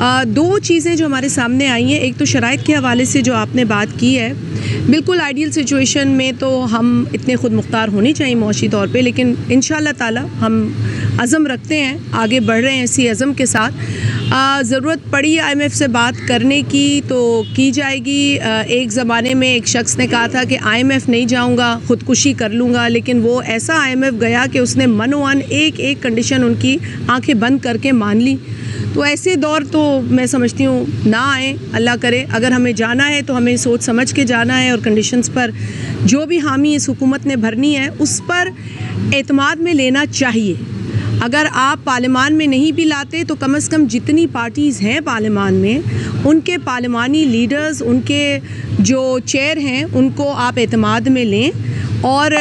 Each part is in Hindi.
दो चीज़ें जो हमारे सामने आई हैं, एक तो शराइत के हवाले से जो आपने बात की है, बिल्कुल आइडियल सिचुएशन में तो हम इतने ख़ुद मुख्तार होनी चाहिए मौशी तौर पे, लेकिन इंशाअल्लाह ताला हम अज़म रखते हैं, आगे बढ़ रहे हैं इसी अज़म के साथ। ज़रूरत पड़ी IMF से बात करने की तो की जाएगी। एक ज़माने में एक शख्स ने कहा था कि IMF नहीं जाऊंगा, ख़ुदकुशी कर लूँगा, लेकिन वो ऐसा IMF गया कि उसने मनोवन एक एक कंडीशन उनकी आंखें बंद करके मान ली। तो ऐसे दौर तो मैं समझती हूँ ना आए, अल्लाह करे। अगर हमें जाना है तो हमें सोच समझ के जाना है और कंडीशंस पर जो भी हामी इस हुकूमत ने भरनी है उस पर एतमाद में लेना चाहिए। अगर आप पार्लियामान में नहीं भी लाते तो कम से कम जितनी पार्टीज़ हैं पार्लियामान में, उनके पार्लियामानी लीडर्स, उनके जो चेयर हैं, उनको आप एतमाद में लें और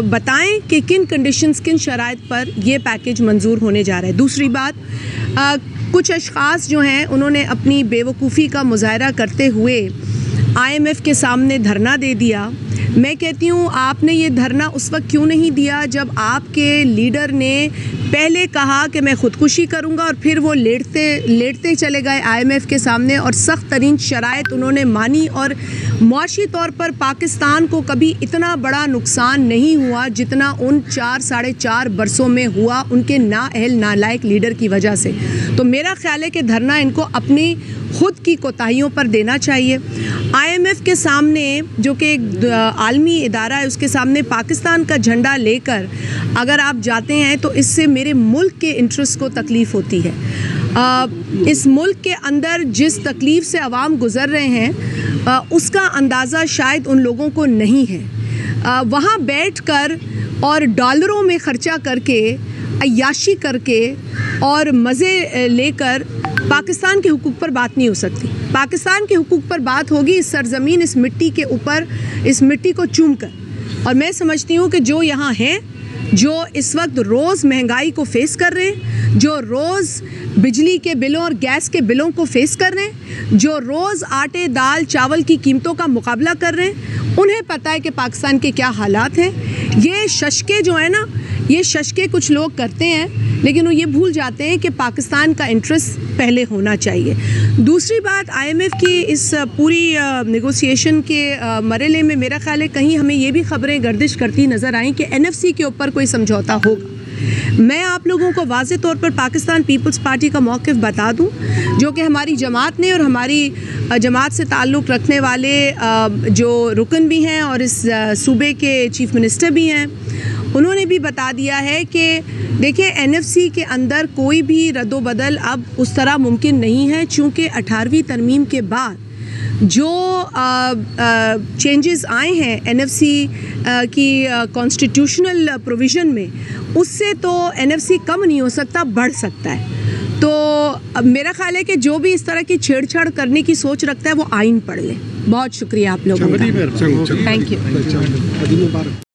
बताएं कि किन कंडीशंस, किन शराइत पर ये पैकेज मंजूर होने जा रहा है। दूसरी बात, कुछ अशख़ास जो हैं उन्होंने अपनी बेवकूफ़ी का मुज़ाहरा करते हुए IMF के सामने धरना दे दिया। मैं कहती हूँ आपने ये धरना उस वक्त क्यों नहीं दिया जब आपके लीडर ने पहले कहा कि मैं ख़ुदकुशी करूँगा और फिर वो लेटते चले गए IMF के सामने और सख्त तरीन शराइत उन्होंने मानी और मुआशी तौर पर पाकिस्तान को कभी इतना बड़ा नुकसान नहीं हुआ जितना उन 4-4.5 बरसों में हुआ उनके नाअहल नालायक लीडर की वजह से। तो मेरा ख्याल है कि धरना इनको अपनी ख़ुद की कोताहियों पर देना चाहिए। IMF के सामने, जो कि एक आलमी इदारा है, उसके सामने पाकिस्तान का झंडा लेकर अगर आप जाते हैं तो इससे मेरे मुल्क के इंटरेस्ट को तकलीफ़ होती है। इस मुल्क के अंदर जिस तकलीफ़ से अवाम गुज़र रहे हैं उसका अंदाज़ा शायद उन लोगों को नहीं है। वहाँ बैठकर और डॉलरों में ख़र्चा करके, अय्याशी करके और मज़े लेकर पाकिस्तान के हुकूक पर बात नहीं हो सकती। पाकिस्तान के हुकूक पर बात होगी इस सरज़मीन, इस मिट्टी के ऊपर, इस मिट्टी को चूम कर। और मैं समझती हूँ कि जो यहाँ हैं, जो इस वक्त रोज़ महंगाई को फ़ेस कर रहे हैं, जो रोज़ बिजली के बिलों और गैस के बिलों को फ़ेस कर रहे हैं, जो रोज़ आटे, दाल, चावल की कीमतों का मुकाबला कर रहे हैं, उन्हें पता है कि पाकिस्तान के क्या हालात हैं। ये शशके जो है ना, ये शशके कुछ लोग करते हैं लेकिन वो ये भूल जाते हैं कि पाकिस्तान का इंटरेस्ट पहले होना चाहिए। दूसरी बात, IMF की इस पूरी नेगोशिएशन के मरहले में मेरा ख्याल है कहीं हमें ये भी खबरें गर्दिश करती नज़र आई कि NFC के ऊपर कोई समझौता होगा। मैं आप लोगों को वाज़े तौर पर पाकिस्तान पीपल्स पार्टी का मौक़िफ़ बता दूं, जो कि हमारी जमात ने और हमारी जमात से ताल्लुक़ रखने वाले जो रुकन भी हैं और इस सूबे के चीफ़ मिनिस्टर भी हैं, उन्होंने भी बता दिया है कि देखिए NFC के अंदर कोई भी रद्दोबदल अब उस तरह मुमकिन नहीं है, चूँकि 18वीं तरमीम के बाद जो चेंजेस आए हैं NFC की कॉन्स्टिट्यूशनल प्रोविज़न में, उससे तो NFC कम नहीं हो सकता, बढ़ सकता है। तो अब मेरा ख्याल है कि जो भी इस तरह की छेड़छाड़ करने की सोच रखता है वो आइन पढ़ ले। बहुत शुक्रिया आप लोगों का। Thank you.